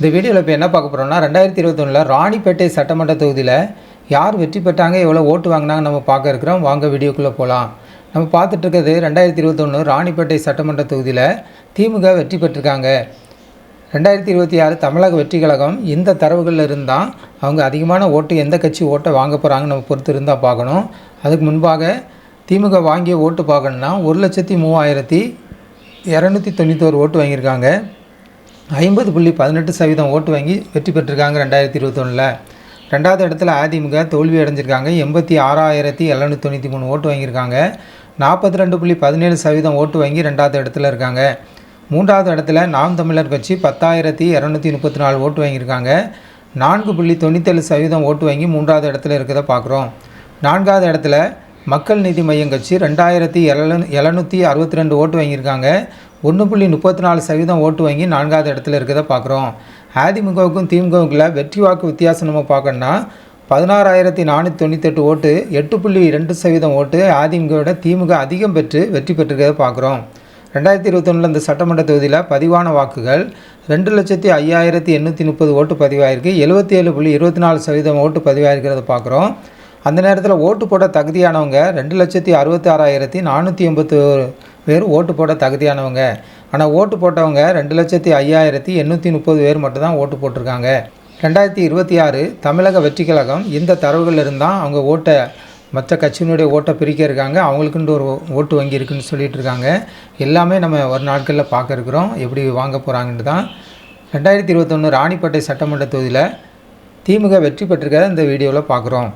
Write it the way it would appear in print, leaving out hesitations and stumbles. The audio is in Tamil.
இந்த வீடியோவில் இப்போ என்ன பார்க்க போகிறோம்னா 2021 ராணிப்பேட்டை சட்டமன்ற தொகுதியில் யார் வெற்றி பெற்றாங்க, எவ்வளோ ஓட்டு வாங்கினாங்க நம்ம பார்க்க இருக்கிறோம். வாங்க வீடியோக்குள்ளே போகலாம். நம்ம பார்த்துட்டு இருக்கிறது 2021 ராணிப்பேட்டை சட்டமன்ற தொகுதியில் திமுக வெற்றி பெற்றிருக்காங்க. 2026 தமிழக வெற்றி கழகம் இந்த தரவுகளில் இருந்தால் அவங்க அதிகமான ஓட்டு எந்த கட்சி ஓட்டை வாங்க போகிறாங்க நம்ம பொறுத்து இருந்தால் பார்க்கணும். அதுக்கு முன்பாக திமுக வாங்கிய ஓட்டு பார்க்கணுன்னா 1,03,291 ஓட்டு வாங்கியிருக்காங்க. 50.18% ஓட்டு வாங்கி வெற்றி பெற்றிருக்காங்க 2021. ரெண்டாவது இடத்துல அதிமுக தோல்வி அடைஞ்சிருக்காங்க. 86,793 ஓட்டு வாங்கியிருக்காங்க. 42.17% ஓட்டு வாங்கி ரெண்டாவது இடத்துல இருக்காங்க. மூன்றாவது இடத்துல நாம் தமிழர் கட்சி 10,234 ஓட்டு வாங்கியிருக்காங்க. 4.97% ஓட்டு வாங்கி மூன்றாவது இடத்துல இருக்கிறத பார்க்குறோம். நான்காவது இடத்துல மக்கள் நீதி மையம் கட்சி 2,762 ஓட்டு வாங்கியிருக்காங்க. 1.34% ஓட்டு வாங்கி நான்காவது இடத்துல இருக்கிறத பார்க்குறோம். அதிமுகவுக்கும் திமுகவுக்குள்ள வெற்றி வாக்கு வித்தியாசம் நம்ம பார்க்கணுன்னா 16,498 ஓட்டு, 8.2% ஓட்டு அதிமுகவோட திமுக அதிகம் பெற்று வெற்றி பெற்றிருக்கிறத பார்க்குறோம். 2021 இந்த சட்டமன்ற தொகுதியில் பதிவான வாக்குகள் 2,05,830 ஓட்டு பதிவாயிருக்கு. 77.24% ஓட்டு பதிவாயிருக்கிறத பார்க்குறோம். அந்த நேரத்தில் ஓட்டு போட தகுதியானவங்க 2,66,481 பேர் ஓட்டு போட தகுதியானவங்க. ஆனால் ஓட்டு போட்டவங்க 2,05,830 பேர் மட்டும்தான் ஓட்டு போட்டிருக்காங்க. 2026 தமிழக வெற்றி கழகம் இந்த தரவுகள் இருந்தால் அவங்க ஓட்டை மற்ற கட்சியினுடைய ஓட்டை பிரிக்க இருக்காங்க. அவங்களுக்குன்னு ஒரு ஓட்டு வங்கி இருக்குன்னு சொல்லிட்டு இருக்காங்க. எல்லாமே நம்ம ஒரு நாட்களில் பார்க்க இருக்கிறோம் எப்படி வாங்க போகிறாங்கன்னு தான். 2021 ராணிப்பேட்டை சட்டமன்ற தொகுதியில் திமுக வெற்றி பெற்றிருக்கிறத இந்த வீடியோவில் பார்க்குறோம்.